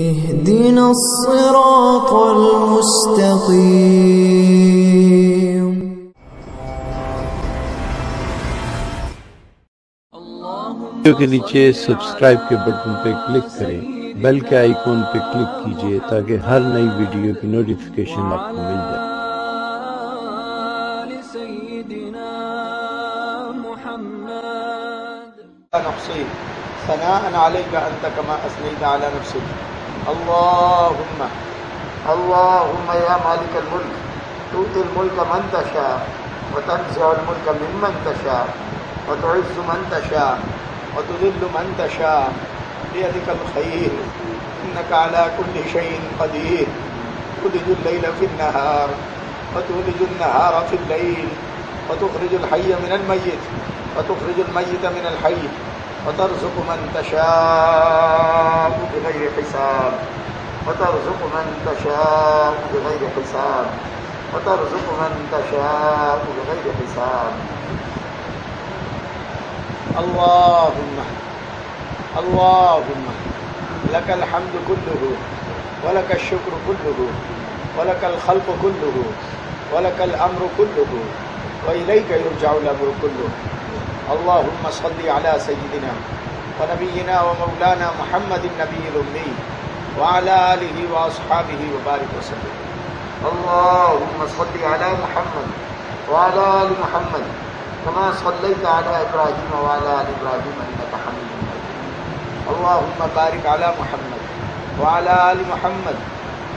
اهدنا الصراط المستقيم. ویڈیو کے نیچے سبسکرائب کے بٹن پہ کلک کریں، بیل کے آئیکن پہ کلک کیجئے تاکہ ہر نئی ویڈیو کی نوٹیفیکیشن آپ کو مل جائے۔ نحصي ثناء عليك أنت كما أثنيت على نفسك. اللهم يا مالك الملك تؤتي الملك من تشاء وتنزع الملك ممن تشاء وتعز من تشاء وتذل من تشاء بيدك الخير إنك على كل شيء قدير. تولج الليل في النهار وتولج النهار في الليل وتخرج الحي من الميت وتخرج الميت من الحي وترزق من تشاء بغير حساب وترزق من تشاء بغير حساب وترزق من تشاء بغير حساب. اللهم لك الحمد كله ولك الشكر كله ولك الخلق كله ولك الأمر كله وإليك يرجع الأمر كله. اللهم صل على سيدنا ونبينا ومولانا محمد النبي الأمي وعلى آله وأصحابه وبارك وسلم. اللهم صل على محمد وعلى آل محمد كما صليت على إبراهيم وعلى آل إبراهيم إنك حميد مجيد. اللهم بارك على محمد وعلى آل محمد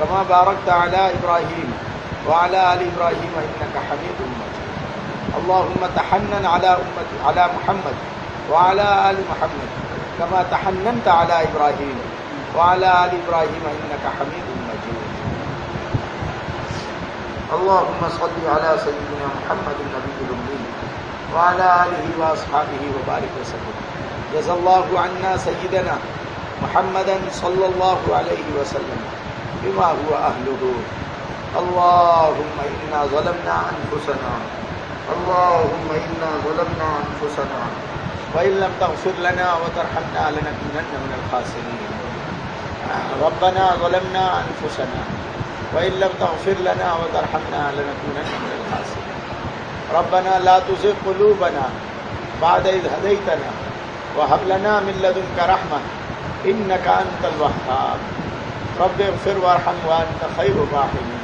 كما باركت على إبراهيم وعلى آل إبراهيم إنك حميد مجيد. اللهم تحنن على محمد وعلى آل محمد كما تحننت على إبراهيم وعلى آل إبراهيم إنك حميد مجيد. اللهم صل على سيدنا محمد النبي الأمي وعلى آله وأصحابه وبارك وسلم. جزا الله عنا سيدنا محمدا صلى الله عليه وسلم بما هو أهله. اللهم إنا ظلمنا أنفسنا وإن لم تغفر لنا وترحمنا لنكونن من الخاسرين. ربنا ظلمنا أنفسنا وإن لم تغفر لنا وترحمنا لنكونن من الخاسرين. ربنا لا تزغ قلوبنا بعد إذ هديتنا وهب لنا من لدنك رحمة إنك أنت الوهاب. رب اغفر وارحم وأنت خير الراحمين.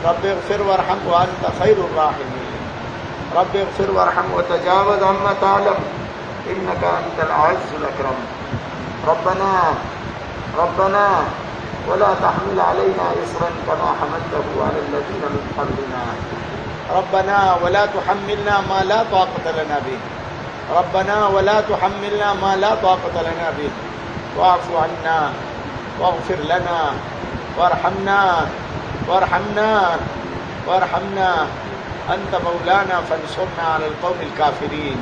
رب اغفر وارحم وأنت خير الراحمين. رب اغفر وارحم وتجاوز عما تعلم إنك أنت العز الأكرم. ربنا ولا تحمل علينا إصرا كما حملته على الذين من قبلنا. ربنا ولا تحملنا ما لا طاقة لنا به. ربنا ولا تحملنا ما لا طاقة لنا به. واعف عنا واغفر لنا وارحمنا أنت مولانا فانصرنا على القوم الكافرين.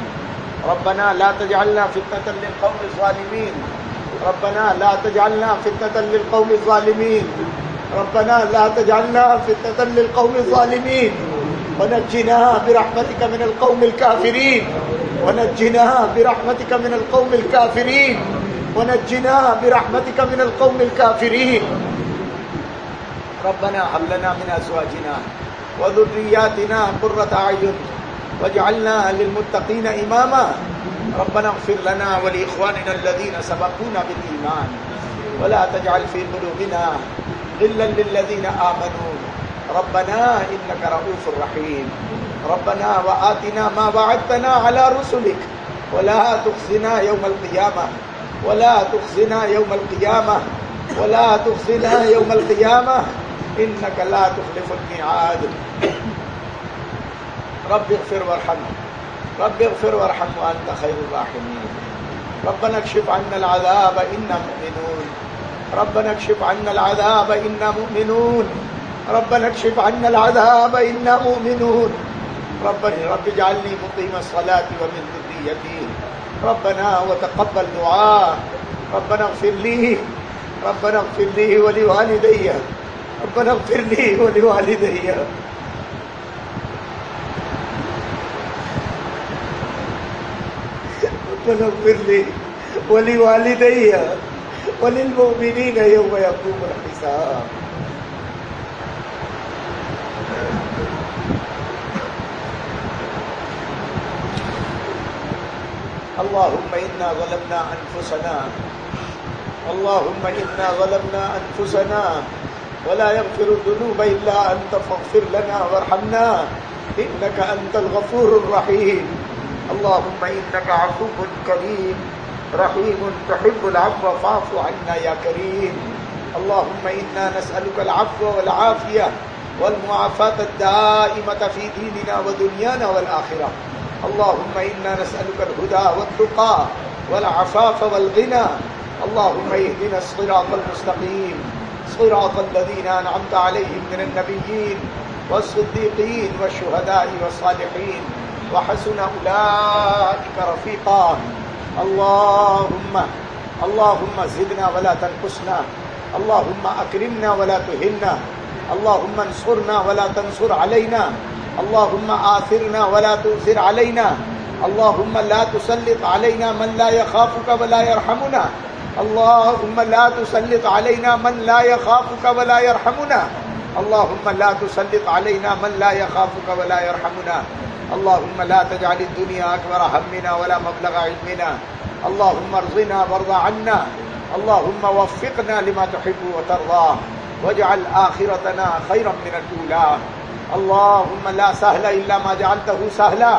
ربنا لا تجعلنا فتنة للقوم الظالمين. ربنا لا تجعلنا فتنة للقوم الظالمين. ربنا لا تجعلنا فتنة للقوم الظالمين. ونجنا برحمتك من القوم الكافرين. ونجنا برحمتك من القوم الكافرين. ونجنا برحمتك من القوم الكافرين. ربنا هب لنا من أزواجنا وذرياتنا قرة أعين واجعلنا للمتقين إماما. ربنا اغفر لنا ولإخواننا الذين سبقونا بالإيمان ولا تجعل في قلوبنا غلا للذين آمنوا ربنا إنك رؤوف رحيم. ربنا وآتنا ما وعدتنا على رسلك ولا تخزنا يوم القيامة إنك لا تخلف الميعاد. رب اغفر وارحم وأنت خير الراحمين. ربنا اكشف عنا العذاب إنا مؤمنون. ربنا اكشف عنا العذاب إنا مؤمنون. ربنا اكشف عنا العذاب إنا مؤمنون. رب اجعلني مقيم الصلاة ومن ذريتي. ربنا وتقبل دعاء. ربنا اغفر لي ولوالدي. ربنا اغفر لي ولوالدي. ربنا اغفر لي ولوالدي وللمؤمنين يوم يقوم الحساب. اللهم إنا ظلمنا أنفسنا، اللهم إنا ظلمنا أنفسنا ولا يغفر الذنوب إلا أنت فاغفر لنا وارحمنا إنك أنت الغفور الرحيم. اللهم إنك عفو كريم رحيم تحب العفو فاعف عنا يا كريم. اللهم إنا نسألك العفو والعافية والمعافاة الدائمة في ديننا ودنيانا والآخرة. اللهم إنا نسألك الهدى والتقى والعفاف والغنى. اللهم اهدنا الصراط المستقيم صراط الذين أنعمت عليهم من النبيين والصديقين والشهداء والصالحين وحسن أولئك رفيقا. اللهم زدنا ولا تنقصنا، اللهم أكرمنا ولا تهنا، اللهم انصرنا ولا تنصر علينا، اللهم آثرنا ولا تؤثر علينا، اللهم لا تسلط علينا من لا يخافك ولا يرحمنا، اللهم لا تسلط علينا من لا يخافك ولا يرحمنا، اللهم لا تسلط علينا من لا يخافك ولا يرحمنا. اللهم لا تجعل الدنيا أكبر همنا ولا مبلغ علمنا. اللهم ارضنا وارض عنا، اللهم وفقنا لما تحب وترضى واجعل آخرتنا خيرا من الأولى. اللهم لا سهل إلا ما جعلته سهلا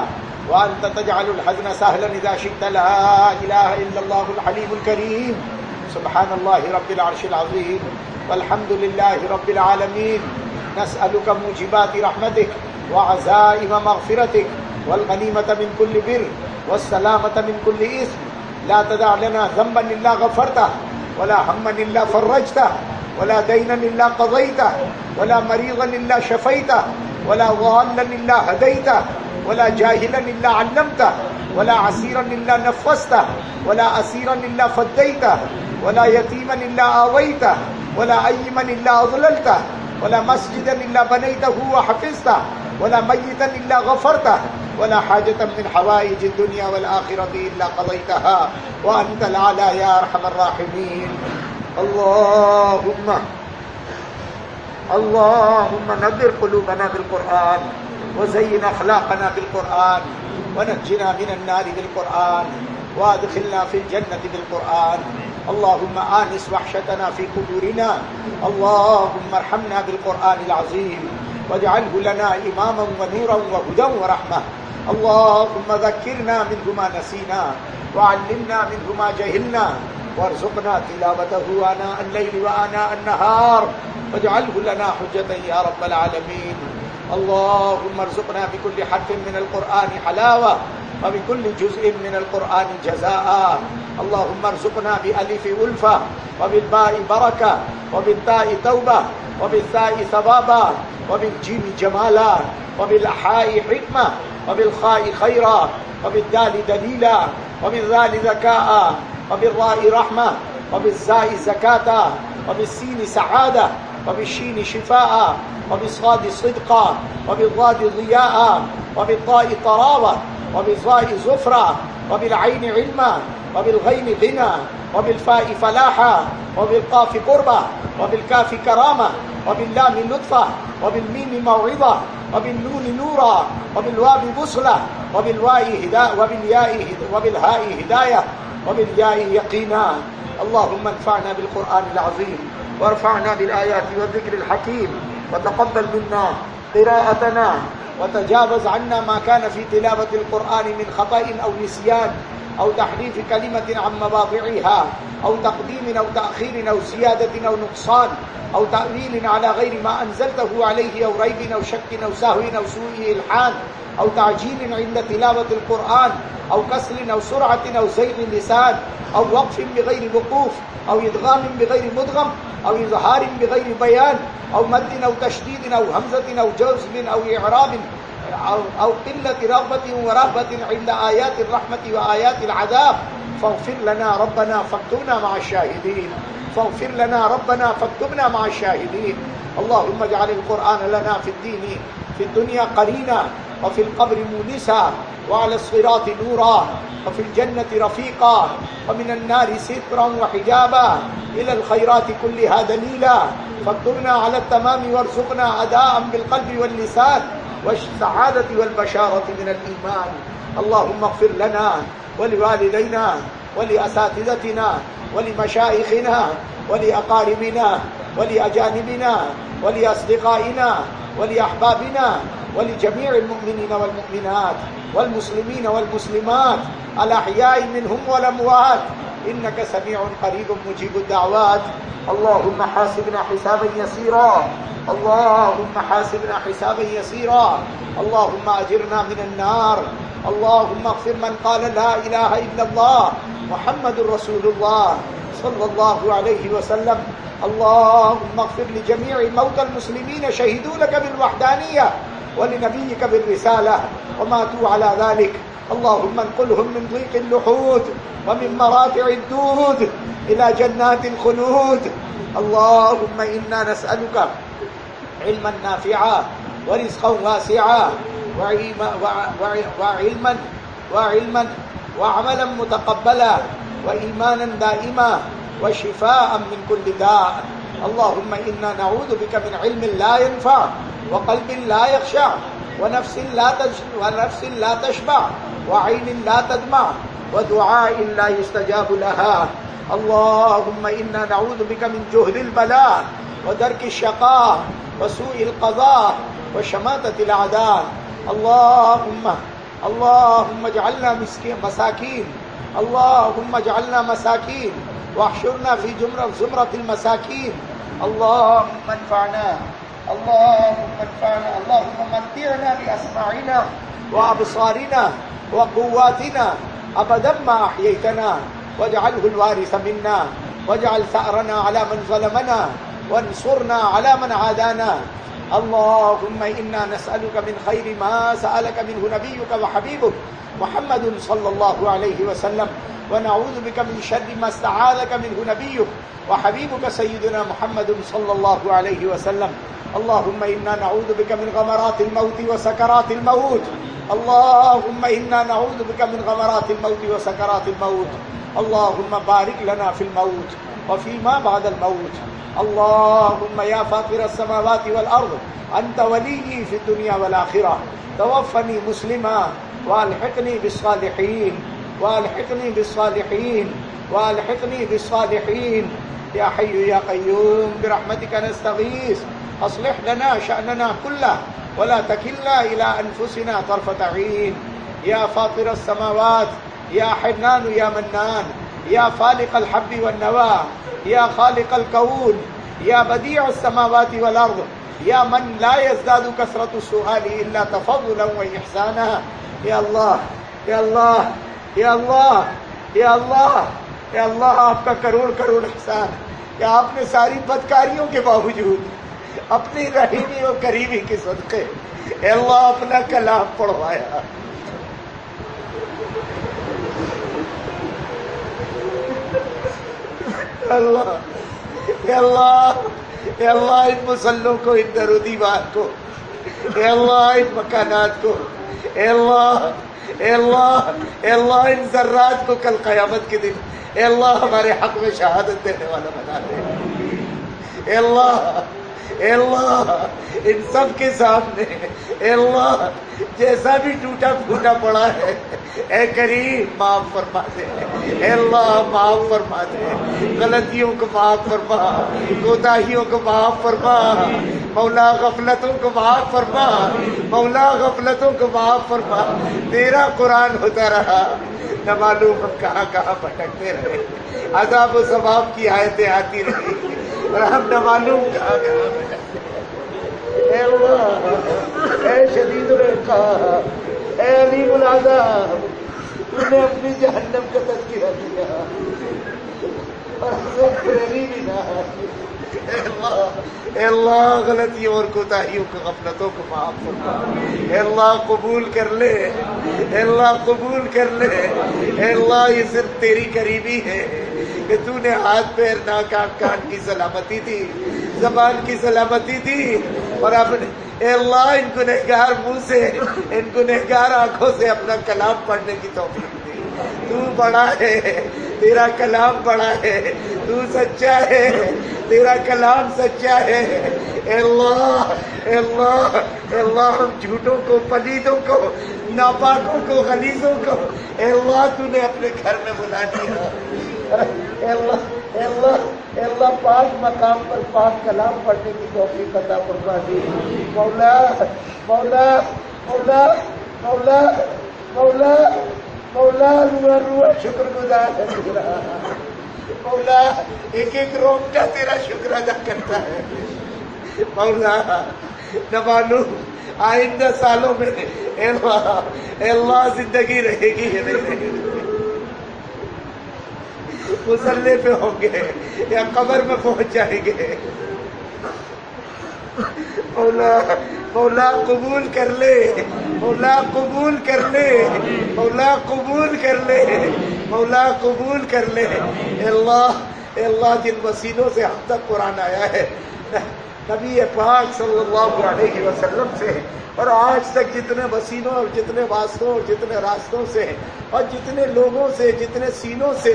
وأنت تجعل الحزن سهلا إذا شئت. لا إله إلا الله الحليم الكريم. سبحان الله رب العرش العظيم والحمد لله رب العالمين. نسألك موجبات رحمتك وعزائم مغفرتك والغنيمة من كل بر والسلامة من كل إثم. لا تدع لنا ذنبا إلا غفرته ولا هما إلا فرجته ولا دينا إلا قضيته ولا مريضا إلا شفيته ولا ضالا إلا هديته ولا جاهلا إلا علمته ولا عسيرا إلا نفسته ولا أسيرا إلا فديته ولا يتيما إلا آويته ولا أيما إلا أضللته ولا مسجدا إلا بنيته وحفظته ولا ميتا إلا غفرته ولا حاجة من حوائج الدنيا والآخرة إلا قضيتها وأنت الأعلى يا أرحم الراحمين. اللهم نذر قلوبنا بالقرآن وزين أخلاقنا بالقرآن ونجنا من النار بالقرآن وادخلنا في الجنة بالقرآن. اللهم آنس وحشتنا في قبورنا. اللهم ارحمنا بالقرآن العظيم واجعله لنا إماما ونورا وهدى ورحمة. اللهم ذكرنا منه ما نسينا وعلمنا منه ما جهلنا وارزقنا تلاوته آناء الليل وآناء النهار واجعله لنا حجة يا رب العالمين. اللهم ارزقنا بكل حرف من القرآن حلاوة وبكل جزء من القرآن جزاء. اللهم ارزقنا بألف ألفة وبالباء بركة وبالتاء توبة وبالثاء ثوابا وبالجيم جمالا وبالحاء حكمة وبالخاء خيرا وبالدال دليلا وبالذال ذكاء وبالراء رحمة وبالزاء زكاة وبالسين سعادة وبالشين شفاء وبالصاد صدقا وبالضاد ضياء وبالطاء طراوة وبالظاء زفرا وبالعين علما وبالغين غنى وبالفاء فلاحا وبالقاف قربة وبالكاف كرامة وباللام لطفة وبالميم موعظة وبالنون نورا وبالواو بصلة وبالهاء هداية وبالياء يقينا. اللهم انفعنا بالقرآن العظيم وارفعنا بالآيات والذكر الحكيم وتقبل منا قراءتنا وتجاوز عنا ما كان في تلاوة القرآن من خطأ أو نسيان أو تحريف كلمة عن مواضعها أو تقديم أو تأخير أو زيادة أو نقصان أو تأويل على غير ما أنزلته عليه أو ريب أو شك أو سهو أو سوء إلحان أو تعجيل عند تلاوة القرآن أو كسر أو سرعة أو زيغ لسان أو وقف بغير وقوف أو إدغام بغير مدغم أو إظهار بغير بيان أو مد أو تشديد أو همزة أو جزم أو إعراب أو قلة رغبة ورهبة عند آيات الرحمة وآيات العذاب فاغفر لنا ربنا فاكتبنا مع الشاهدين. فاغفر لنا ربنا فاكتبنا مع الشاهدين. اللهم اجعل القرآن لنا في الدنيا قرينا وفي القبر مونسا وعلى الصراط نورا وفي الجنة رفيقا ومن النار سترا وحجابا إلى الخيرات كلها دليلا فاكتبنا على التمام وارزقنا أداء بالقلب واللسان والسعادة والبشارة من الإيمان. اللهم اغفر لنا ولوالدينا ولأساتذتنا ولمشايخنا ولأقاربنا ولأجانبنا ولأصدقائنا ولأحبابنا ولجميع المؤمنين والمؤمنات والمسلمين والمسلمات الأحياء منهم والأموات إنك سميع قريب مجيب الدعوات. اللهم حاسبنا حسابا يسيرا اللهم حاسبنا حسابا يسيرا اللهم أجرنا من النار. اللهم اغفر من قال لا إله إلا الله محمد رسول الله صلى الله عليه وسلم. اللهم اغفر لجميع موتى المسلمين شهدوا لك بالوحدانية ولنبيك بالرسالة وماتوا على ذلك. اللهم انقلهم من ضيق اللحود ومن مراتع الدود إلى جنات الخلود. اللهم إنا نسألك علما نافعا ورزقا واسعا وعلما وعملا متقبلا وإيمانا دائما وشفاء من كل داء. اللهم إنا نعوذ بك من علم لا ينفع وقلب لا يخشع ونفس لا تشبع وعين لا تدمع ودعاء لا يستجاب لها. اللهم إنا نعوذ بك من جهد البلاء ودرك الشقاء وسوء القضاء وشماتة الأعداء. اللهم اجعلنا مساكين اللهم اجعلنا مساكين واحشرنا في زمرة المساكين. اللهم انفعنا اللهم متعنا بأسماعنا وأبصارنا وقواتنا أبدا ما أحييتنا واجعله الوارث منا واجعل ثأرنا على من ظلمنا وانصرنا على من عادانا. اللهم إنا نسألك من خير ما سألك منه نبيك وحبيبك محمد صلى الله عليه وسلم ونعوذ بك من شر ما استعاذك منه نبيك وحبيبك سيدنا محمد صلى الله عليه وسلم. اللهم إنا نعوذ بك من غمرات الموت وسكرات الموت. اللهم إنا نعوذ بك من غمرات الموت وسكرات الموت. اللهم بارك لنا في الموت وفيما بعد الموت. اللهم يا فاطر السماوات والأرض أنت وليي في الدنيا والآخرة توفني مسلما والحقني بالصالحين يا حي يا قيوم برحمتك نستغيث أصلح لنا شأننا كله ولا تكلنا إلى أنفسنا طرفة عين. يا فاطر السماوات يا حنان يا منان يا فالق الحب والنوى يا خالق الكون يا بديع السماوات والأرض يا من لا يزداد كثرة السؤال إلا تفضلا وإحسانا. يا الله يا الله يا الله یا اللہ آپ کا کروڑ احسان کہ آپ نے ساری بدکاریوں کے باوجود اپنی رحیمی و کریمی کے صدقے اے اللہ اپنا کلام پڑھوایا. اے اللہ ان مسلوں کو ان در و دیوار کو اے اللہ ان مکانات کو اے اللہ ان ذرات کو کل قیامت کے دن اے اللہ ہمارے حق میں شہادت دینے والا بنا دے. اے اللہ ان سب کے سامنے اے اللہ جیسا بھی ٹوٹا پھوٹا پڑا ہے اے کریم معاف فرما دے. اے اللہ معاف فرما دے. غلطیوں کو معاف فرما, کوتاہیوں کو معاف فرما مولا, غفلتوں کو معاف فرما مولا, غفلتوں کو معاف فرما. تیرا قرآن ہوتا رہا نہ معلوم ہم کہاں کہاں بھٹکتے رہے, عذاب و ثواب کی آیتیں آتی رہی اور ہم نہ معلوم کہاں کہاں بھٹکتے. اے اللہ اے شدید العقاب اے علیم العذاب تو نے اپنی جہنم کا تذکرہ کیا اور ہمیں پھیری بھی نہ. اے اللہ غلطیوں اور کوتاہیوں کو غفلتوں کو معاف فرما. اے اللہ قبول کر لے. اے اللہ قبول کر لے. اے اللہ یہ صرف تیری قریبی ہے, کہ تو نے ہاتھ پیر ناک آنکھ کان کی سلامتی دی، زبان کی سلامتی دی، اور اے اللہ ان گنہگار منہ سے، ان گنہگار آنکھوں سے اپنا کلام پڑھنے کی توفیق دی۔ تو بڑا ہے، تیرا کلام بڑا ہے، تو سچا ہے، تیرا کلام سچا ہے۔ اے اللہ، اے اللہ، اے اللہ، ہم جھوٹوں کو، پلیدوں کو، ناپاکوں کو، غلیظوں کو اے اللہ تو نے اپنے گھر میں بلا دیا۔ اے اللہ، اے اللہ، اے اللہ، پاک مقام پر پاک کلام پڑھنے کی توفیق عطا فرما دی۔ مولا، مولا، مولا، مولا، مولا، مولا، روح روح شکر گزار ہے تیرا۔ مولا ایک ایک رومٹا تیرا شکر ادا کرتا ہے۔ مولا نہ معلوم آئندہ سالوں میں اے اللہ زندگی رہے گی یا نہیں رہے گی، مصلے پہ ہوں گے یا قبر میں پہنچ جائیں گے۔ مولا، مولا قبول کر لے، مولا قبول کر لے، مولا قبول کر لے، مولا قبول کر لے۔ اے اللہ، اے اللہ، جن وسیلوں سے ہم تک قرآن آیا ہے، نبی پاک صلی اللہ علیہ وسلم سے، اور آج تک جتنے وسیلوں اور جتنے واسطوں اور جتنے راستوں سے اور جتنے لوگوں سے، جتنے سینوں سے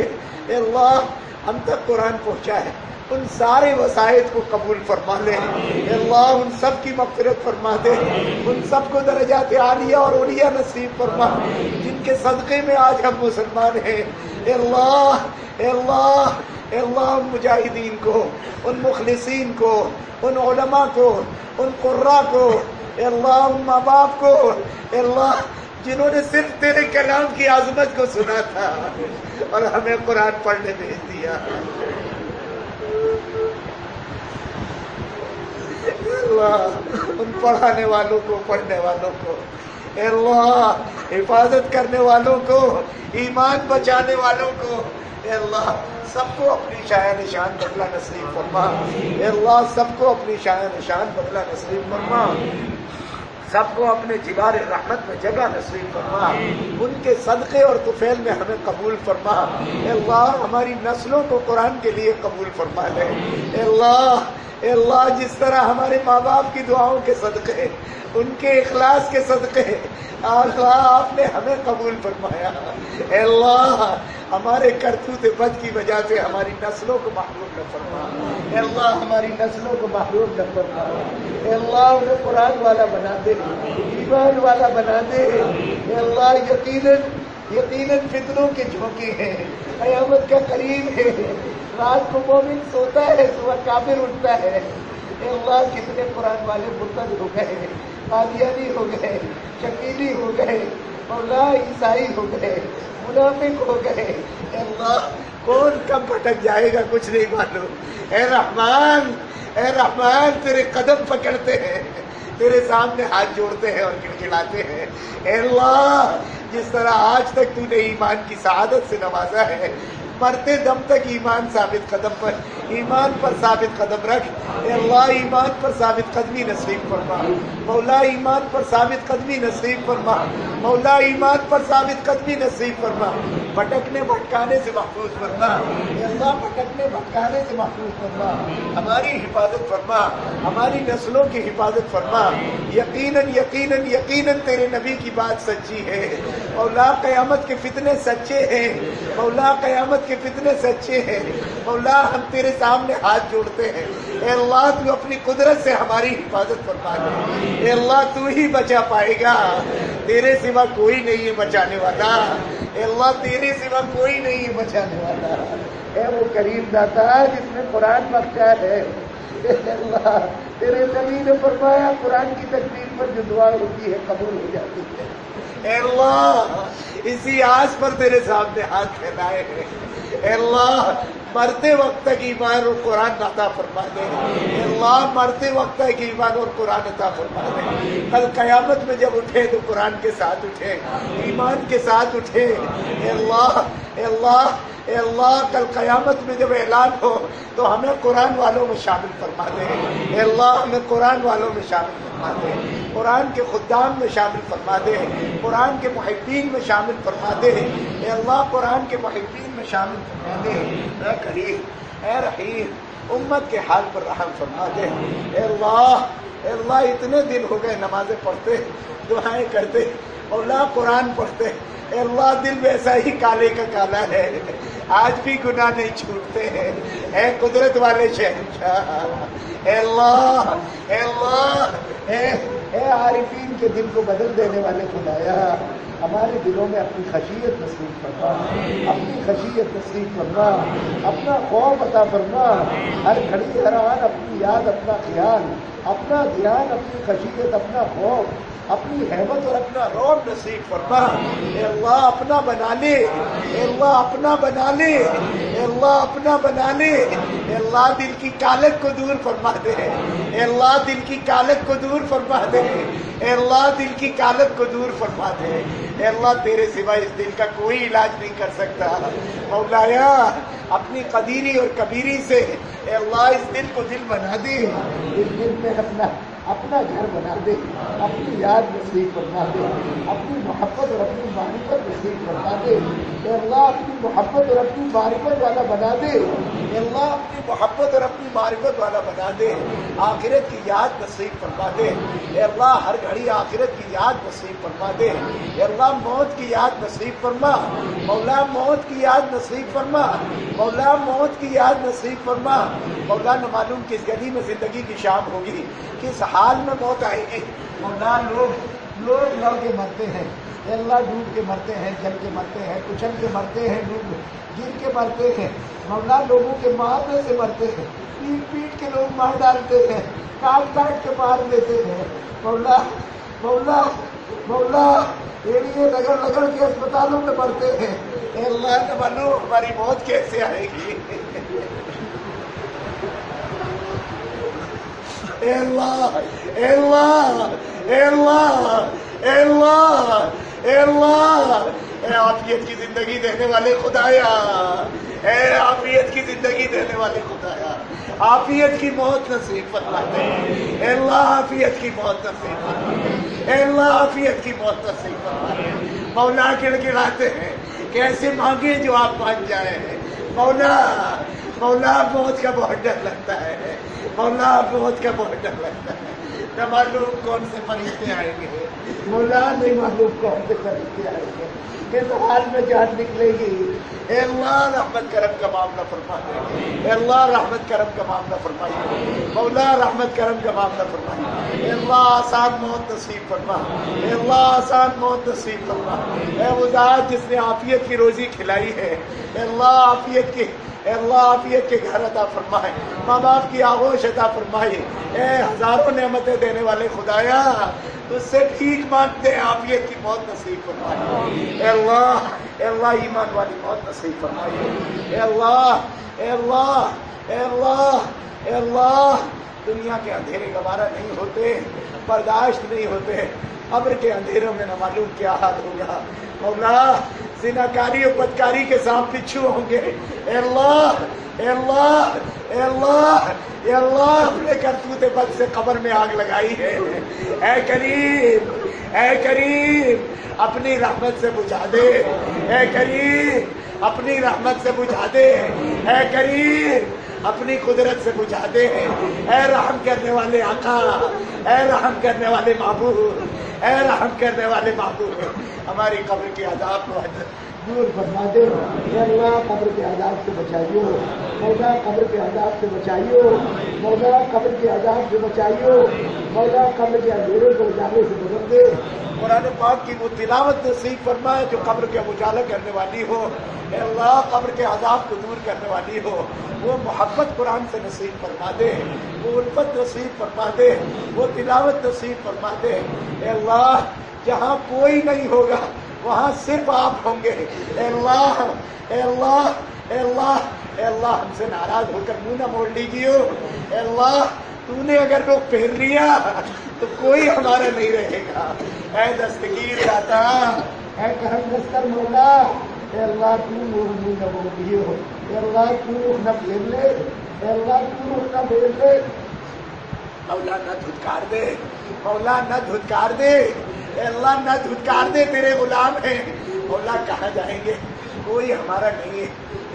اے اللہ ہم تک قرآن پہنچا ہے، ان سارے وسائل کو قبول فرما لے۔ اے اللہ ان سب کی مغفرت فرما دے، ان سب کو درجات عالیہ اور علیہ نصیب فرما، جن کے صدقے میں آج ہم مسلمان ہیں۔ اے اللہ، اے اللہ، اے اللہ، ان مجاہدین کو، ان مخلصین کو، ان علماء کو، ان قراء کو، اے اللہ ان ماں باپ کو، اے اللہ جنہوں نے صرف تیرے کلام کی عظمت کو سنا تھا اور ہمیں قرآن پڑھنے بھیج دیا۔ اے اللہ ان پڑھانے والوں کو، پڑھنے والوں کو، اے اللہ حفاظت کرنے والوں کو، ایمان بچانے والوں کو، اے اللہ سب کو اپنی شایع نشان بدلہ نصیب فرما۔ اے اللہ سب کو اپنی شایع نشان بدلہ نصیب فرما، سب کو اپنے جوار رحمت میں جگہ نصیب فرما، ان کے صدقے اور طفیل میں ہمیں قبول فرما۔ اے اللہ ہماری نسلوں کو قرآن کے لیے قبول فرما لے۔ اے اللہ، اے اللہ جس طرح ہمارے ماں باپ کی دعاؤں کے صدقے، ان کے اخلاص کے صدقے اللہ آپ نے ہمیں قبول فرمایا۔ اے اللہ ہمارے کرتوت بد کی وجہ سے ہماری نسلوں کو محروم نہ فرما۔ اے اللہ ہماری نسلوں کو محروم نہ فرما۔ اے اللہ انہیں قرآن والا بنا دے، ایمان والا بنا دے۔ اے اللہ یقیناً فتنوں کے جھونکے ہیں، قیامت کا قریب ہے، رات کو مومن سوتا ہے، صبح کافر اٹھتا ہے۔ اے اللہ کتنے قرآن والے مرتد ہو گئے، قادیانی ہو گئے، شکیلی ہو گئے، مولا عیسائی ہو گئے، منافق ہو گئے۔ اے اللہ کون کب بھٹک جائے گا کچھ نہیں معلوم۔ اے رحمان، اے رحمان تیرے قدم پکڑتے ہیں، تیرے سامنے ہاتھ جوڑتے ہیں اور گڑگڑاتے ہیں۔ اے اللہ جس طرح آج تک تو نے ایمان کی سعادت سے نوازا ہے، مرتے دم تک ایمان ثابت قدم پر، ایمان پر ثابت قدم رکھ۔ اے اللہ ایمان پر ثابت قدمی نصیب فرما، مولا ایمان پر ثابت قدمی نصیب فرما، مولا ایمان پر ثابت قدمی نصیب فرما، بھٹکنے بھٹکانے سے محفوظ فرما۔ اے اللہ بھٹکنے بھٹکانے سے محفوظ فرما، ہماری حفاظت فرما، ہماری نسلوں کی حفاظت فرما۔ یقیناً یقیناً یقیناً تیرے نبی کی بات سچی ہے، مولا قیامت کے فتنے سچے ہیں، مولا قیامت کے فتنے سچے ہیں۔ مولا ہم تیرے سامنے ہاتھ جوڑتے ہیں، اے اللہ تو اپنی قدرت سے ہماری حفاظت فرما دے۔ اے اللہ تو ہی بچا پائے گا، تیرے سوا کوئی نہیں ہے بچانے والا۔ اے اللہ تیرے سوا کوئی نہیں ہے بچانے والا۔ اے وہ کریم داتا جس نے قرآن بخشا ہے، اے اللہ تیرے نبی نے فرمایا قرآن کی تکمیل پر جو دعا ہوتی ہے قبول ہو جاتی ہے۔ اے اللہ اسی آس پر تیرے سامنے ہاتھ پھیلائے ہیں۔ اے اللہ مرتے وقت تک ایمان اور قرآن عطا فرما دے۔ اے اللہ مرتے وقت تک ایمان اور قرآن عطا فرما دے۔ کل قیامت میں جب اٹھے تو قرآن کے ساتھ اٹھے، ایمان کے ساتھ اٹھے۔ اے اللہ اے اللہ، اے اللہ کل قیامت میں جب اعلان ہو تو ہمیں قرآن والوں میں شامل فرما دے، اے اللہ ہمیں قرآن والوں میں شامل فرما دے، قرآن کے خدام میں شامل فرما دے، قرآن کے محبین میں شامل فرما دے، اے اللہ قرآن کے محبین میں شامل فرما دے، اے کریم اے رحیم امت کے حال پر رحم فرما دے، اے اللہ اتنے دن ہو گئے نمازیں پڑھتے، دعائیں کرتے، اللہ قرآن پڑھتے، اے اللہ دل ویسا ہی کالے کا کالا ہے، آج بھی گناہ نہیں چھوٹتے ہیں، اے قدرت والے شہنشاہ، اے اللہ اے اللہ اے عارفین کے دل کو بدل دینے والے خدایا، ہمارے دلوں میں اپنی خشیت نصیب فرما، اپنی خشیت نصیب فرما، اپنا خوف عطا فرما، ہر گھڑی ہر آن اپنی یاد، اپنا خیال، اپنا دھیان، اپنی خشیت، اپنا خوف، اپنی حیبت اور اپنا رعب نصیب فرما، اے اللہ اپنا بنا لے، اے اللہ اپنا بنا لے، اے اللہ اپنا بنا لے، اے اللہ دل کی کالک کو دور فرما دے، اے اللہ دل کی کالک کو دور فرما دے، اے اللہ دل کی کالک کو دور فرما دے، اے اللہ تیرے سوا اس دل کا کوئی علاج نہیں کر سکتا، مولایا اپنی قدیری اور کبیری سے اے اللہ اس دل کو دل بنا دے، اس دل میں اپنا گھر بنا دے، اپنی یاد نصیب فرما دے، اپنی محبت اور اپنی معرفت نصیب فرما دے، اے اللہ اپنی محبت اور اپنی معرفت والا بنا دے، اے اللہ اپنی محبت اور اپنی معرفت والا بنا دے، آخرت کی یاد نصیب فرما دے، اے اللہ ہر گھڑی آخرت کی یاد نصیب فرما دے، اے اللہ موت کی یاد نصیب فرما، مولا موت کی یاد نصیب فرما، مولا موت کی یاد نصیب فرما، مولا نہ معلوم کس گلی میں زندگی کی شام ہوگی، کس حال میں موت آئے گی، مولا لوگ لڑ کے مرتے ہیں، اے اللہ ڈوب کے مرتے ہیں، جل کے مرتے ہیں، کچل کے مرتے ہیں، گر کے مرتے ہیں، مولا لوگوں کے مارنے سے مرتے ہیں، پیٹ کے لوگ مار ڈالتے ہیں، کاٹ کے مار دیتے ہیں، مولا مولا مولا یہ رگڑ کے اسپتالوں میں مرتے ہیں، اے اللہ نہ معلوم ہماری موت کیسے آئے گی، اے اللہ اے اللہ اے اللہ اے اللہ اے اللہ اے عافیت کی زندگی دینے والے خدایا، اے عافیت کی زندگی دینے والے خدایا، عافیت کی موت نصیب فرما دے، اے اللہ عافیت کی موت نصیب فرما دے، اے اللہ عافیت کی موت نصیب فرما دے، مولا گڑگڑاتے ہیں کیسے مانگے جو آپ مان جائیں، مولا موت کا بہت ڈر لگتا ہے، مولا موت کا بہت ڈر لگتا ہے، نہ معلوم کون سے فرشتے آئیں گے، مولا نہیں معلوم کون سے فرشتے آئیں گے، کس حال میں جان نکلے گی، اے اللہ رحمت کرم کا معاملہ فرما دے، اے اللہ رحمت کرم کا معاملہ فرمائیے، مولا رحمت کرم کا معاملہ فرمائیے، اے اللہ آسان موت نصیب فرما، اے اللہ آسان موت نصیب فرما، اے وہ ذات جس نے عافیت کی روزی کھلائی ہے، اے اللہ عافیت کی اے اللہ عافیت کے گھر عطا فرمائے، ماں باپ کی آغوش عطا فرمائے، اے ہزاروں نعمتیں دینے والے خدایا تجھ سے ٹھیک مانگتے ہیں عافیت کی موت نصیب فرمائے، اے اللہ ایمان والی موت نصیب فرمائے، اے اللہ اے اللہ اے اللہ اے اللہ دنیا کے اندھیرے گوارا نہیں ہوتے، برداشت نہیں ہوتے، قبر کے اندھیروں میں نہ معلوم کیا حال ہوگا، مولا زناکاری اور بدکاری کے سانپ بچھو ہوں گے، اے اللہ اے اللہ اے اللہ اے اللہ اپنے کرتوت بد سے قبر میں آگ لگائی ہے، اے کریم اپنی رحمت سے بجھا دے، اے کریم اپنی رحمت سے بجھا دے، اے کریم اپنی قدرت سے بجھا دے، اے رحم کرنے والے آقا، اے رحم کرنے والے معبود، اے رحم کرنے والے معبود، ہماری قبر کے عذاب کو دور فرما دے، اے اللہ قبر کے عذاب سے بچائیو، مولا قبر کے عذاب سے بچائیو، مولا قبر کے عذاب سے بچائیو، مولا قبر کے اندھیرے کو اجالے سے بدل دے، قرآن پاک کی وہ تلاوت نصیب فرما جو قبر کے اجالا کرنے والی ہو، اے اللہ قبر کے عذاب کو دور کرنے والی ہو، وہ محبت قرآن سے نصیب فرما دے، وہ الفت نصیب فرما دے، وہ تلاوت نصیب فرما دے، اے اللہ جہاں کوئی نہیں ہوگا وہاں صرف آپ ہوں گے، اے اللہ اے اللہ اے اللہ اے اللہ ہم سے ناراض ہو کر منہ نہ موڑ لیجیے، اے اللہ تو نے اگر رخ پھیر لیا تو کوئی ہمارا نہیں رہے گا، اے دستگیر داتا، اے کرم دستر مولا، اے اللہ تو روح نہ بولی ہو، اے اللہ تو روح نہ پھیر لے، اے اللہ تو روح نہ پھیر لے، مولا نہ دھتکار دے، مولا نہ دھتکار دے، اے اللہ نہ دھتکار دے، تیرے غلام ہیں مولا، کہاں جائیں گے؟ کوئی ہمارا نہیں ہے،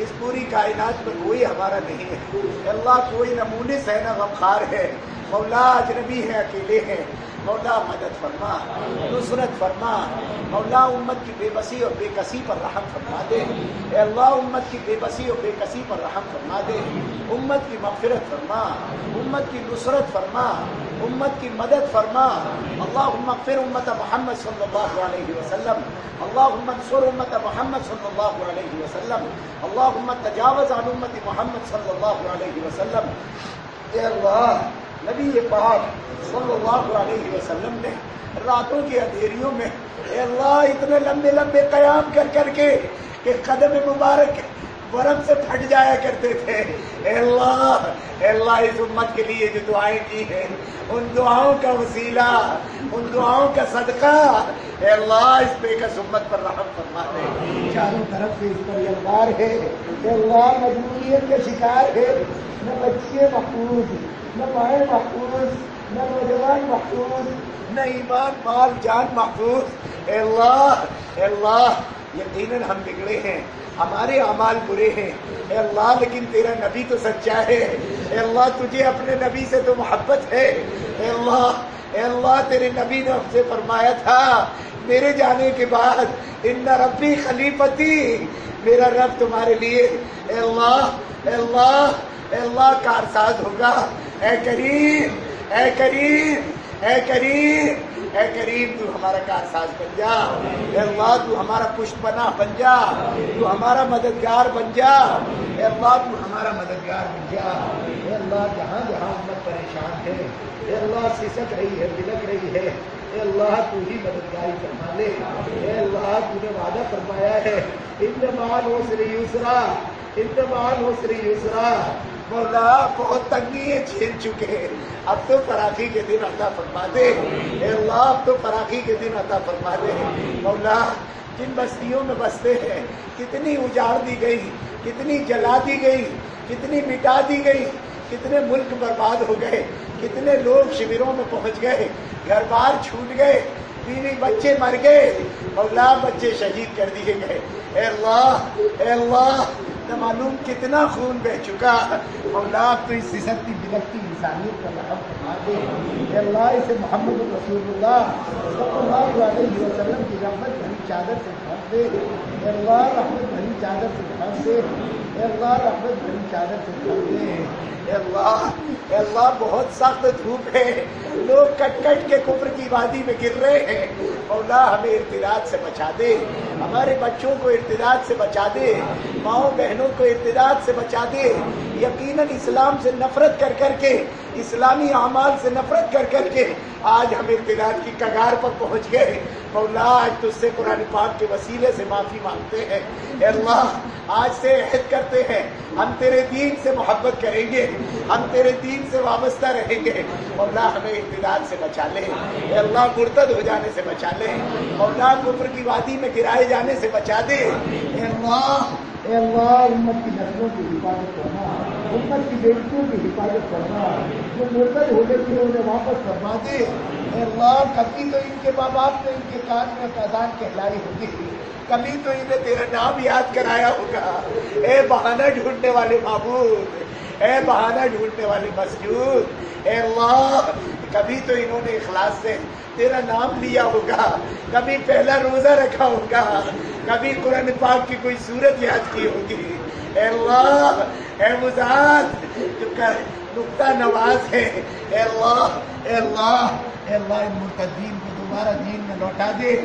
اس پوری کائنات میں کوئی ہمارا نہیں ہے، اے اللہ کوئی نہ مونس ہے نہ غمخوار ہے، مولا اجنبی ہے، اکیلے ہیں، مولا مدد فرما، نصرت فرما، مولا امت کی بے بسی اور بے کسی پر رحم فرما دے، اے اللہ امت کی بے بسی اور بے کسی پر رحم فرما دے، امت کی مغفرت فرما، امت کی نصرت فرما، امت کی مدد فرما، اللہم اغفر امت محمد صلی اللہ علیہ وسلم، اللہم انصر امت محمد صلی اللہ علیہ وسلم، اللہم تجاوز عن امت محمد صلی اللہ علیہ وسلم، اے اللہ نبی پاک صلی اللہ علیہ وسلم نے راتوں کی اندھیریوں میں اے اللہ اتنے لمبے لمبے قیام کر کر کے کہ قدم مبارک ورم سے پھٹ جایا کرتے تھے، اے اللہ اس امت کے لیے جو دعائیں کی ہیں ان دعاؤں کا وسیلہ، ان دعاؤں کا صدقہ، اے اللہ اس بےکس امت پر رحم فرما دے، چاروں طرف سے اس پر یلغار ہے، اے اللہ مجبوریت کے شکار ہے، نہ بچے محفوظ، نہ مائیں محفوظ، نہ نوجوان محفوظ، نہ ایمان مال جان محفوظ، اے اللہ یقیناً ہم بگڑے ہیں، ہمارے اعمال برے ہیں، اے اللہ لیکن تیرا نبی تو سچا ہے، اے اللہ تجھے اپنے نبی سے تو محبت ہے، اے اللہ تیرے نبی نے ہم سے فرمایا تھا میرے جانے کے بعد ان ربی خلیفتی، میرا رب تمہارے لیے اے اللہ کارساز ہوگا، اے کریم اے کریم اے کریم اے کریم تو ہمارا کارساز بن جا، اے اللہ تو ہمارا پشت پناہ بن جا، تو ہمارا مددگار بن جا، اے اللہ تو ہمارا مددگار بن جا، اے اللہ جہاں جہاں امت پریشان ہے، اے اللہ سسک رہی ہے، بلک رہی ہے، اے اللہ تو ہی مددگاری فرما لے، اے اللہ تو نے وعدہ فرمایا ہے ان مع العسر یسرا، ان مع العسر یسرا، مولا بہت تنگیاں جھیل چکے، اب تو فراخی کے دن عطا فرما دے، اے اللہ اب تو فراخی کے دن عطا فرما دے، مولا جن بستیوں میں بستے ہیں کتنی اجاڑ دی گئی، کتنی جلا دی گئی، کتنی مٹا دی گئی، کتنے ملک برباد ہو گئے، کتنے لوگ شبروں میں پہنچ گئے، گھر بار چھوٹ گئے، بیوی بچے مر گئے، مولا بچے شہید کر دیے گئے، اے اللہ نہ معلوم کتنا خون بہ چکا، مولا اب تو اس سسکتی بلکتی انسانیت کا رحم فرما دے، اے اللہ اسے محمد رسول اللہ صلی اللہ علیہ وسلم کی رحمت بھری چادر سے ڈھانپ دے، اے اللہ رحمت بھری چادر سے ڈھانپ دے، اے اللہ رحمت بھری چادر سے ڈھانپ دے، اے اللہ بہت سخت دھوپ ہے، لوگ کٹ کٹ کے کفر کی وادی میں گر رہے ہیں، مولا ہمیں ارتداد سے بچا دے، ہمارے بچوں کو ارتداد سے بچا دے، ماؤں بہنوں کو ارتداد سے بچا دے، یقیناً اسلام سے نفرت کر کر کے، اسلامی اعمال سے نفرت کر کر کے آج ہم ارتداد کی کگار پر پہنچ گئے، مولا آج تجھ سے قرآن پاک کے وسیلے سے معافی مانگتے ہیں، اے اللہ آج سے عہد کرتے ہیں ہم تیرے دین سے محبت کریں گے، ہم تیرے دین سے وابستہ رہیں گے، مولا ہمیں ارتداد سے بچا لے، اے اللہ مرتد ہو جانے سے بچا لے، مولا کفر کی وادی میں گرائے جانے سے بچا دے، اے اللہ امت کی نسلوں کی حفاظت کرنا، امت کی بیٹیوں کی حفاظت کرنا، جو مرتد ہو گئے تھے انہیں واپس فرما دے، اے اللہ کبھی تو ان کے ماں باپ نے ان کے کان میں اذان کہلائی ہوگی، کبھی تو انہیں تیرا نام یاد کرایا ہوگا، اے بہانہ ڈھونڈنے والے معبود، اے بہانہ ڈھونڈنے والے مسجود، اے اللہ کبھی تو انہوں نے اخلاص سے تیرا نام لیا ہوگا، کبھی پہلا روزہ رکھا ہوگا، کبھی قرآن پاک کی کوئی سورت یاد کی ہوگی، اے اللہ اے مذات جو نقطہ نواز ہے، اے اللہ اے اللہ اے اللہ ان مرتدین کو دوبارہ دین میں لوٹا دے،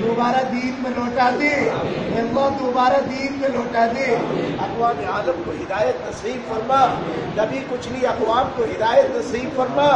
دوبارہ دین میں لوٹا دے، اے اللہ دوبارہ دین میں لوٹا دے، اقوام عالم کو ہدایت نصیب فرما، نبی کچلی اقوام کو ہدایت نصیب فرما،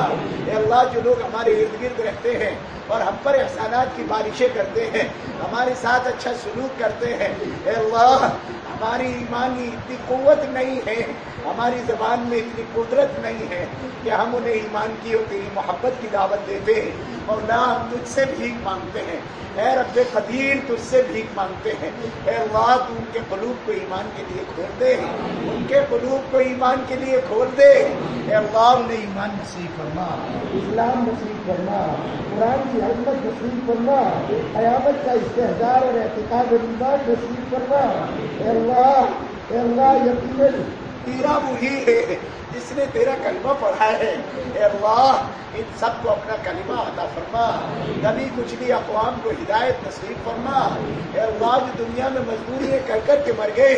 اے اللہ جو لوگ ہمارے ارد گرد رہتے ہیں اور ہم پر احسانات کی بارشیں کرتے ہیں، ہمارے ساتھ اچھا سلوک کرتے ہیں، اے اللہ ہماری ایمانی اتنی قوت نہیں ہے، ہماری زبان میں اتنی قدرت نہیں ہے کہ ہم انہیں ایمان کی اور تیری محبت کی دعوت دیتے ہیں، اور نہ ہم تجھ سے بھیک مانگتے ہیں۔ اے رب قدیر تجھ سے بھیک مانگتے ہیں، اے اللہ تو ان کے قلوب کو ایمان کے لیے کھول دے، ان کے قلوب کو ایمان کے لیے کھول دے، اے اللہ انہیں ایمان نصیب فرما، اسلام نصیب فرما، قرآن کی عظمت نصیب فرما، قیامت کا استحضار اور اعتقاد ایمان نصیب فرما۔ اے اللہ یقیناً تیرا وہی ہے جس نے تیرا کلمہ پڑھا ہے، اے اللہ ان سب کو اپنا کلمہ عطا فرما، نبی کچلی اقوام کو ہدایت نصیب فرما۔ اے اللہ جو دنیا میں مجبوریاں کر کر کے مر گئے،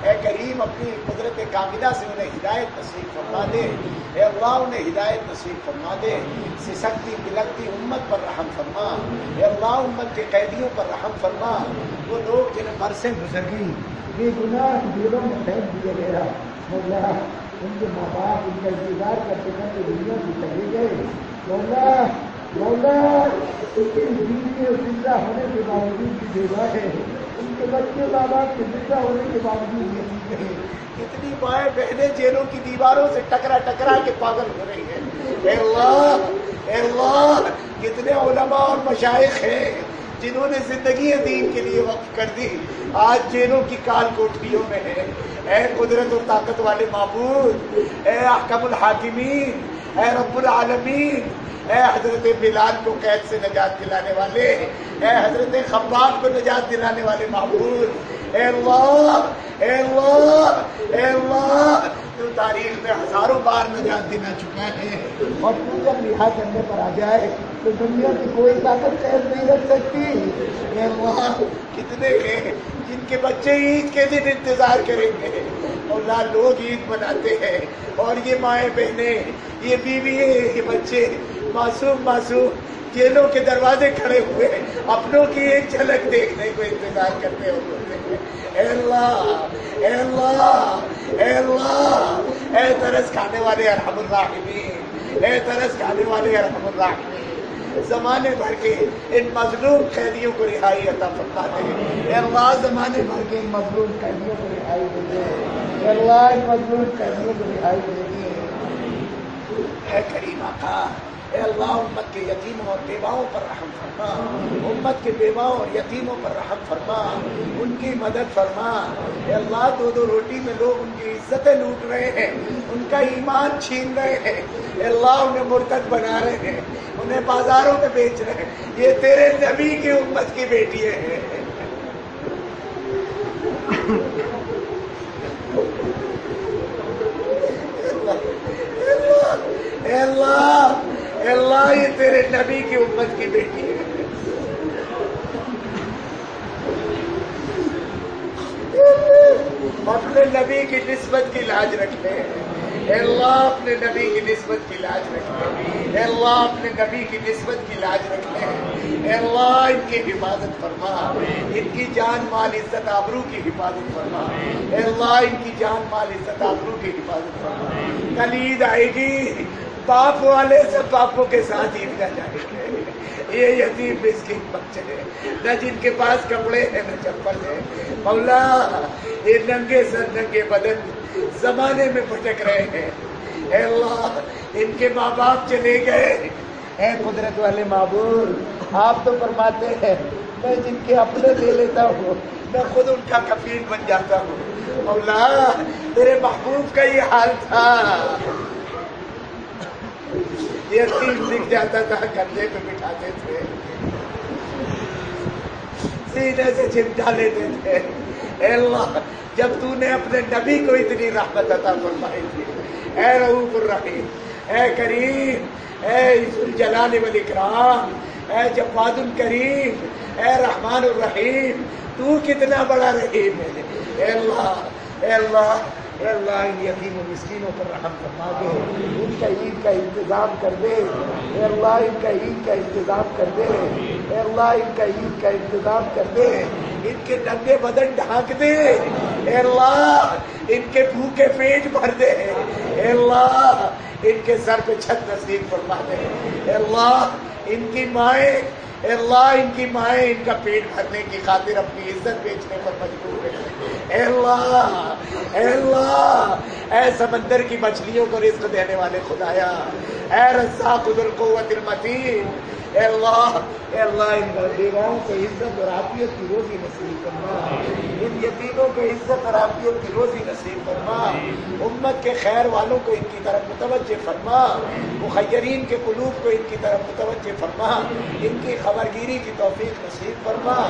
اے کریم اپنی قدرت کاملہ سے انہیں ہدایت نصیب فرما دے، اے اللہ انہیں ہدایت نصیب فرما دے، سسکتی بلکتی امت پر رحم فرما، اے اللہ امت کے قیدیوں پر رحم فرما، وہ لوگ جنہیں برسیں گزر گئی، بے گناہ دلوں میں پھینک دیے گیا، مولا ان کے ماں باپ ان کا انتظار کرتے کرتے دنیا سے چلے گئے، مولا ان کی بیوی اور زندہ ہونے کے باوجود بھی بیوہ ہے، ان کے بچے ماں باپ کے زندہ ہونے کے باوجود یتیم ہے، کتنی مائیں بہنیں جیلوں کی دیواروں سے ٹکرا کے پاگل ہو رہی ہیں۔ اے اللہ کتنے علماء اور مشائخ ہیں جنہوں نے زندگی دین کے لیے وقف کر دی، آج جیلوں کی کال کوٹریوں میں ہے۔ اے قدرت اور طاقت والے معبود، اے احکم الحاکمین، اے رب العالمین، اے حضرت بلال کو قید سے نجات دلانے والے، اے حضرت خباب کو نجات دلانے والے معبود، اے اللہ اے اللہ اے اللہ تو تاریخ میں ہزاروں بار نجات دینا چکا ہے، اور تو جب رہا کرنے پر آ جائے تو دنیا کی کوئی طاقت قید نہیں رکھ سکتی۔ اے اللہ کتنے ہیں جن کے بچے عید کے دن انتظار کریں گے، اللہ لوگ عید مناتے ہیں اور یہ مائیں بہنیں، یہ بیوی، یہ بچے معصوم جیلوں کے دروازے کھڑے ہوئے اپنوں کی ایک جھلک دیکھنے کو انتظار کرتے ہوتے ہیں۔ اے اللہ اے اللہ اے اللہ اے ترس کھانے والے ارحم الراحمین، اے ترس کھانے والے ارحم الراحمین، زمانے بھر کے ان مظلوم قیدیوں کو رہائی عطا فرما دے۔ اے اللہ زمانے بھر کے ان مظلوم قیدیوں کو رہائی دے دے، اے اللہ ان مظلوم قیدیوں کو رہائی دے دے۔ اے کریم آقا، اے اللہ امت کے یتیموں اور بیواؤں پر رحم فرما، امت کے بیواؤں اور یتیموں پر رحم فرما، ان کی مدد فرما۔ اے اللہ دو روٹی میں لوگ ان کی عزتیں لوٹ رہے ہیں، ان کا ایمان چھین رہے ہیں، اے اللہ انہیں مرتد بنا رہے ہیں، انہیں بازاروں میں بیچ رہے ہیں، یہ تیرے نبی کی امت کی بیٹیاں ہیں۔ اے اللہ اے اللہ یہ تیرے نبی کی امت کی بیٹی ہے، اپنے نبی کی نسبت کی لاج رکھ لے، اے اللہ اپنے نبی کی نسبت کی لاج رکھ لے، اے اللہ اپنے نبی کی نسبت کی لاج رکھ لے، اے اللہ ان کی حفاظت فرما، ان کی جان مال عزت آبرو کی حفاظت فرما، اے اللہ ان کی جان مال عزت آبرو کی حفاظت فرما۔ کل عید آئے گی، باپ والے سب باپوں کے ساتھ عید گاہ جائیں گے، یہ یتیم مسکین بچے ہیں، نہ جن کے پاس کپڑے ہیں نہ چپل ہے، مولا یہ ننگے سر ننگے بدن زمانے میں بھٹک رہے ہیں، اے اللہ ان کے ماں باپ چلے گئے، اے قدرت والے معبود آپ تو فرماتے ہیں میں جن کے اپنے لے لیتا ہوں میں خود ان کا کفیل بن جاتا ہوں، مولا تیرے محبوب کا یہ حال تھا، یتیم دکھ جاتا تھا کندھے پہ بٹھاتے تھے، سینے سے چمٹا لیتے تھے، اے اللہ جب تو نے اپنے نبی کو اتنی رحمت عطا فرمائی تھی، اے رؤوف الرحیم، اے کریم، اے ذوالجلال والاکرام، اے جواد الکریم، اے رحمان الرحیم، تو کتنا بڑا رحیم ہے، اے اللہ اے اللہ اے اللہ ان یتیم و مسکینوں پر رحم فرما دے، ان کا عید کا انتظام کر دے، اے اللہ ان کا عید کا انتظام کر دے، اے اللہ ان کا عید کا انتظام کر دے، ان کے ننگے بدن ڈھانک دے، اے اللہ ان کے بھوکے پیٹ بھر دے، اے اللہ ان کے سر پہ چھت نصیب فرما دے اے اللہ ان کی مائیں اے اللہ ان کی مائیں ان کا پیٹ بھرنے کی خاطر اپنی عزت بیچنے پر مجبور ہے اے اللہ اے اللہ اے سمندر کی مچھلیوں کو رزق دینے والے خدایا اے رزاق ذو القوت المتین اے اللہ ان بیواؤں کو عزت اور عافیت کی روزی نصیب فرما ان یتیموں کو عزت اور عافیت کی روزی نصیب فرما امت کے خیر والوں کو ان کی طرف متوجہ فرما مخیرین کے قلوب کو ان کی طرف متوجہ فرما ان کی خبرگیری کی توفیق نصیب فرما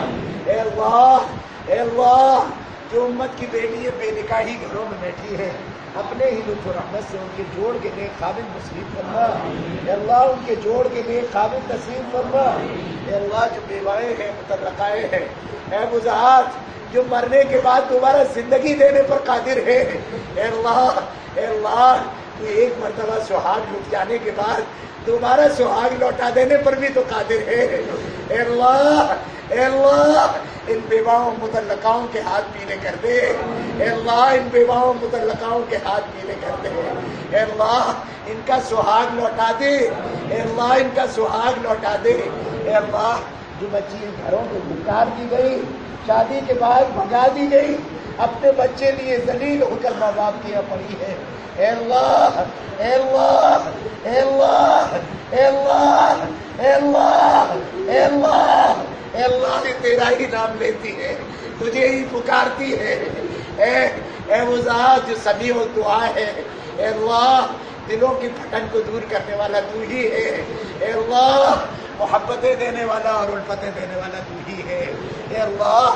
اے اللہ جو امت کی بیٹی بے نکاحی گھروں میں بیٹھی ہے اپنے ہی لطف و رحمت سے ان کے جوڑ کے لیے قابل نصیب فرما اے اللہ ان کے جوڑ کے لیے قابل نصیب فرما اے اللہ جو بیوائیں ہیں مطلقائیں ہیں اے وضاحت جو مرنے کے بعد دوبارہ زندگی دینے پر قادر ہے اے اللہ تو ایک مرتبہ سہاگ لٹ جانے کے بعد دوبارہ سہاگ لوٹا دینے پر بھی تو قادر ہے اے اللہ ان بیواؤں مطلقاؤں کے ہاتھ پیلے کر دے اے اللہ ان بیواؤں مطلقاؤں کے ہاتھ پیلے کر دے اے اللہ ان کا سہاگ لوٹا دے اے اللہ ان کا سہاگ لوٹا دے اے اللہ جو بچی گھروں کو دھکار دی گئی شادی کے بعد بھگا دی گئی اپنے بچے لیے ذلیل ہو کر ماں باپ کی پڑی ہے اے اللہ اے اللہ اے اللہ اے اللہ اے اللہ اے اللہ اے اللہ یہ تیرا ہی نام لیتی ہے تجھے ہی پکارتی ہے اے وہ ذات جو سمیع الدعا ہے اے اللہ دلوں کی پھٹن کو دور کرنے والا تو ہی ہے اے اللہ محبتیں دینے والا اور الفتیں دینے والا تو ہی ہے اے اللہ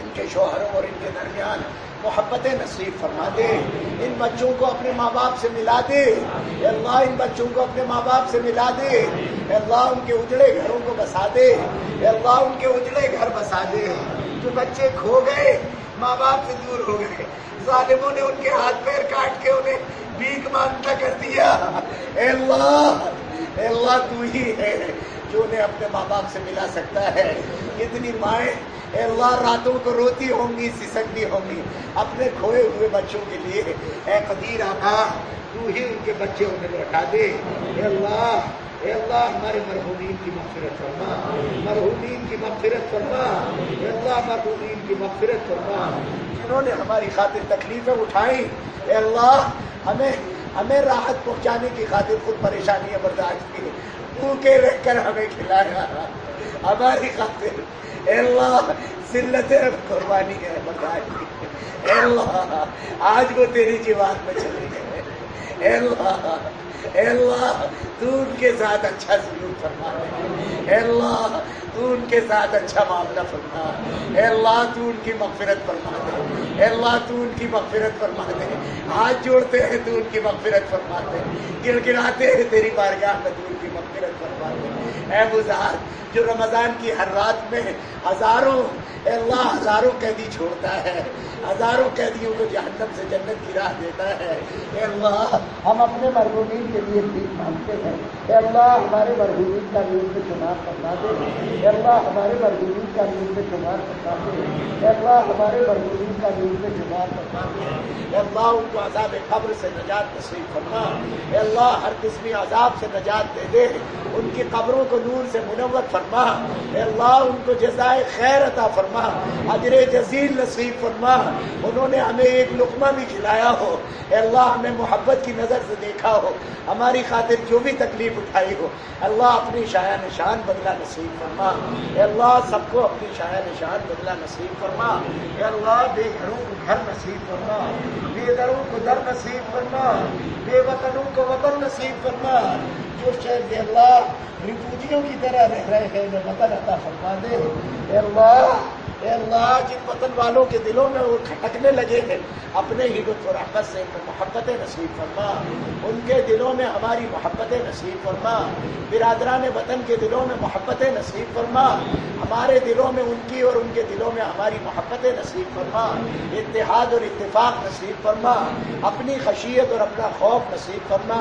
ان کے شوہروں اور ان کے درمیان محبتیں نصیب فرما دے ان بچوں کو اپنے ماں باپ سے ملا دے اے اللہ ان بچوں کو اپنے ماں باپ سے ملا دے اے اللہ ان کے اجڑے گھروں کو بسا دے اے اللہ ان کے اجڑے گھر بسا دے جو بچے کھو گئے ماں باپ سے دور ہو گئے ظالموں نے ان کے ہاتھ پیر کاٹ کے انہیں بھیک مانگتا کر دیا اے اللہ تو ہی ہے جو انہیں اپنے ماں باپ سے ملا سکتا ہے کتنی مائیں اے اللہ راتوں کو روتی ہوں گی سسکتی ہوں گی اپنے کھوئے ہوئے بچوں کے لیے اے قدیر آقا تو ہی ان کے بچے انہیں لوٹا دے اے اللہ ہمارے مرحومین کی مغفرت فرما مرحومین کی مغفرت فرما اے اللہ مرحومین کی مغفرت فرما جنہوں نے ہماری خاطر تکلیفیں اٹھائیں اے اللہ ہمیں راحت پہنچانے کی خاطر خود پریشانیاں برداشت کی بھوکے رہ کر ہمیں کھلایا ہماری خاطر اے اللہ ذلتیں قربانی ہے برداشت کی اے اللہ آج وہ تیری جوان میں چلے گئے اے اللہ تو ان کے ساتھ اچھا سلوک فرما دے اے اللہ تو ان کے ساتھ اچھا معاملہ فرما اے اللہ تو ان کی مغفرت فرما دے اے اللہ تو ان کی مغفرت فرما دے ہاتھ جوڑتے ہیں تو ان کی مغفرت فرما دے گر گراتے ہیں تیری بارگاہ میں تو ان کی مغفرت فرما دے اے وہ ذات جو رمضان کی ہر رات میں ہزاروں اے اللہ ہزاروں قیدی چھوڑتا ہے ہزاروں قیدیوں کو جہنم سے جنت کی راہ دیتا ہے اے اللہ ہم اپنے مرحومین کے لیے بھیک مانگتے ہیں اے اللہ ہمارے مرحومین کا نیند میں شمار فرما دے اے اللہ ہمارے مرحومین کا نیند میں شمار فرما دے اے اللہ ہمارے مرحومین کا نیند میں شمار فرما دے اے اللہ ان کو عذاب قبر سے نجات نصیب فرما اے اللہ ہر قسمی عذاب سے نجات دے دے ان کی قبروں کو نور سے منور فرما اے اللہ ان کو جزائے خیر عطا فرما اجر جزیل نصیب فرما انہوں نے ہمیں ایک لقمہ بھی کھلایا ہو اے اللہ ہمیں محبت کی نظر سے دیکھا ہو ہماری خاطر جو بھی تکلیف اٹھائی ہو اللہ اپنی شایع نشان بدلہ نصیب فرما اے اللہ سب کو اپنی شایع نشان بدلہ نصیب فرما اے اللہ بے گھروں کو گھر نصیب فرما بے دروں کو در نصیب فرما بے وطنوں کو وطن نصیب فرما جو شہر اے اللہ رفوجیوں کی طرح رہ رہے ہیں انہیں وطن عطا فرما دے اے اللہ جن وطن والوں کے دلوں میں وہ کھٹکنے لگے ہیں اپنے ہی لطف و رحمت سے محبت نصیب فرما ان کے دلوں میں ہماری محبت نصیب فرما برادران وطن کے دلوں میں محبت نصیب فرما ہمارے دلوں میں ان کی اور ان کے دلوں میں ہماری محبت نصیب فرما اتحاد اور اتفاق نصیب فرما اپنی خشیت اور اپنا خوف نصیب فرما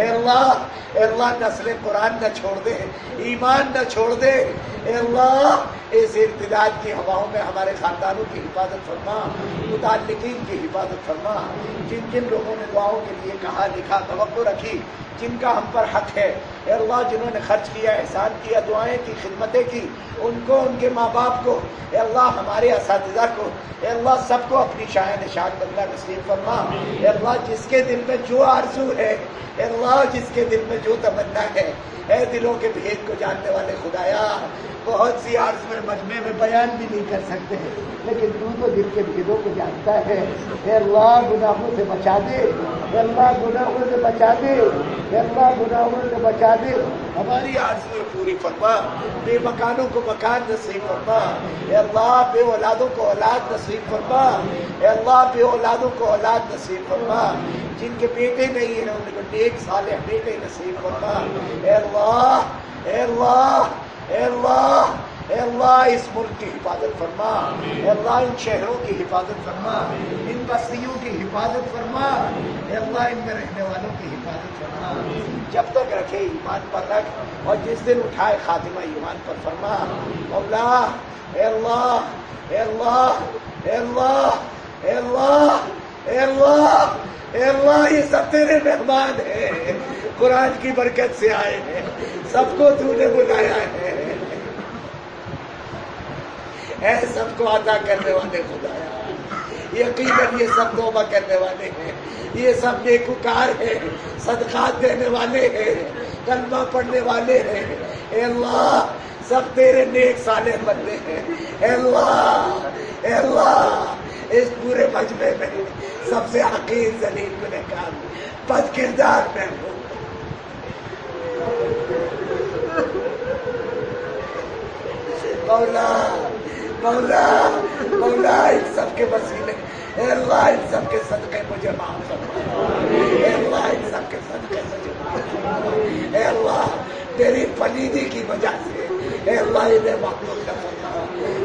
اے اللہ نسل قرآن نہ چھوڑ دے، ایمان نہ چھوڑ دے، اے اللہ اس ارتداد کی ہواؤں میں ہمارے خاندانوں کی حفاظت فرما، متعلقین کی حفاظت فرما، جن جن لوگوں نے دعاؤں کے لیے کہا لکھا توقع رکھی، جن کا ہم پر حق ہے، اے اللہ جنہوں نے خرچ کیا، احسان کیا، دعائیں کی، خدمتیں کی، ان کو، ان کے ماں باپ کو، اے اللہ ہمارے اساتذہ کو، اے اللہ سب کو اپنی شاہ نشان بندہ نصیب فرما، اے اللہ جس کے دل میں جو آرزو ہے، اے اللہ جس کے دل میں جو تمنا ہے، اے دلوں کے بھید کو جاننے والے خدایا، بہت سی آرزویں مجمع میں بیان بھی نہیں کر سکتے، لیکن تو دل کے بھیدوں کو جانتا ہے، اے اللہ گناہوں سے بچا دے، اے اللہ گناہوں سے بچا دے، اے اللہ گناہوں سے بچا دے، ہماری آرزویں پوری فرما، بے مکانوں کو مکان نصیب فرما، اے اللہ بے اولادوں کو اولاد نصیب فرما، اے اللہ بے اولادوں کو اولاد نصیب فرما، جن کے بیٹے نہیں ہیں ان کو نیک صالح بیٹے نصیب فرما، اے اللہ اے اللہ اے اللہ اے اللہ اس ملک کی حفاظت فرما، اے اللہ ان شہروں کی حفاظت فرما، ان بستیوں کی حفاظت فرما، اے اللہ ان میں رہنے والوں کی حفاظت فرما، جب تک رکھے ایمان پر رکھ، اور جس دن اٹھائے خاتمہ ایمان پر فرما، مولا اے اللہ اے اللہ اے اللہ اے اللہ اے اللہ اے اللہ یہ سب تیرے مہمان ہیں، قرآن کی برکت سے آئے ہیں، سب کو تو نے بلایا ہے، اے سب کو عطا کرنے والے خدایا، یقیناً یہ سب توبہ کرنے والے ہیں، یہ سب نیکوکار ہیں، صدقات دینے والے ہیں، کلمہ پڑھنے والے ہیں، اے اللہ سب تیرے نیک صالح بندے ہیں، اے اللہ اس پورے مجمع میں سب سے حقیر ذلیل گنہگار بد کردار میں ہوں، مولا مولا مولا ان سب کے وسیلے، اے اللہ ان سب کے صدقے مجھے معاف فرما، اے اللہ ان سب کے صدقے مجھے معاف فرما، اے اللہ تیری پلیدی کی وجہ سے، اے اللہ انہیں مخلوق نہ فرما،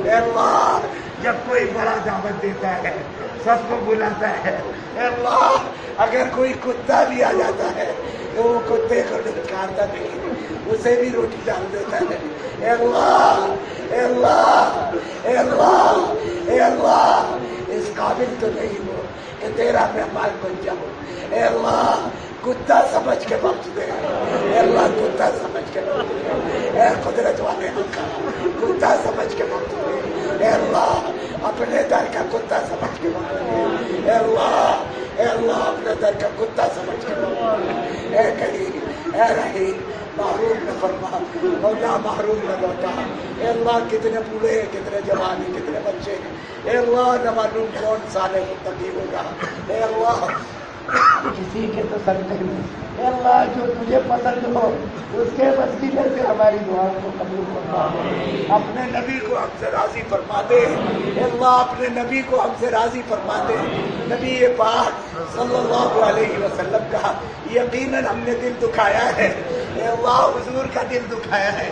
اے اللہ جب کوئی بڑا دعوت دیتا ہے سب کو بلاتا ہے، اے اللہ اگر کوئی کتا بھی آ جاتا ہے تو وہ کتے کو دھتکارتا نہیں، اسے بھی روٹی ڈال دیتا ہے، اے اللہ اے اللہ اے اللہ اے اللہ اس قابل تو نہیں ہو کہ تیرا مہمان بن جاؤں، اے اللہ کتا سمجھ کے بخش دے، اے اللہ کتا سمجھ کے بخش دے، اے قدرت والے حق کتا سمجھ کے بخش دے، اے اللہ اپنے در کا کتا سمجھ کے بخش دے، اے اللہ اپنے در کا کتا سمجھ کے بخش دے، اے کریم اے رحیم محروم نہ فرما، مولا محروم نہ لوٹا، اے اللہ کتنے بوڑھے ہیں، کتنے جوان ہیں، کتنے بچے ہیں، اے اللہ نہ معلوم کون صالح متقی ہوگا، اے اللہ کسی کے تو صدقے میں، اے اللہ جو تجھے پسند ہو اس کے وسیلے سے ہماری دعاؤں کو قبول فرما، اپنے نبی کو ہم سے راضی فرما دے، اے اللہ اپنے نبی کو ہم سے راضی فرما دے، نبی پاک صلی اللہ علیہ وسلم کا یقیناً ہم نے دل دکھایا ہے، اے اللہ حضور کا دل دکھایا ہے،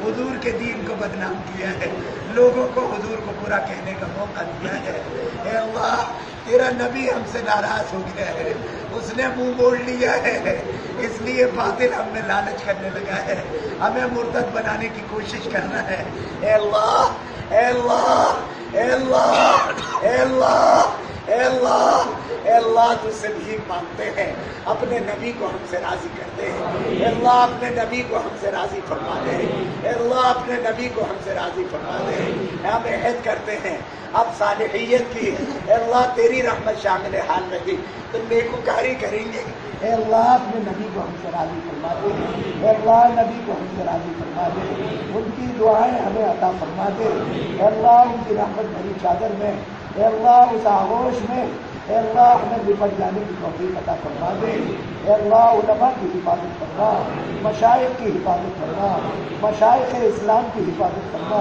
حضور کے دین کو بدنام کیا ہے، لوگوں کو حضور کو برا کہنے کا موقع دیا ہے، اے اللہ تیرا نبی ہم سے ناراض ہو گیا ہے، اس نے منہ موڑ لیا ہے، اس لیے باطل ہم میں لالچ کرنے لگا ہے، ہمیں مرتد بنانے کی کوشش کرنا ہے، اے اللہ اے اللہ اے اللہ اے اللہ اے اللہ اے اللہ تجھ سے بھیک مانگتے ہیں، اپنے نبی کو ہم سے راضی کرتے ہیں، اے اللہ اپنے نبی کو ہم سے راضی فرما دے، اے اللہ اپنے نبی کو ہم سے راضی فرما دے، ہم عہد کرتے ہیں اب صالحیت کی، اے اللہ تیری رحمت شامل حال رہی تو نیکوکاری کریں گے، اے اللہ اپنے نبی کو ہم سے راضی فرما دے، اے اللہ نبی کو ہم سے راضی فرما دے، ان کی دعائیں ہمیں عطا فرما دے، اے اللہ ان کی رحمت بھری چادر میں، اے اللہ اس آغوش میں، اے اللہ ہمیں لپٹ جانے کی توفیق عطا فرما دے، اے اللہ علماء کی حفاظت فرما، مشائخ کی حفاظت فرما، مشائخ اسلام کی حفاظت فرما،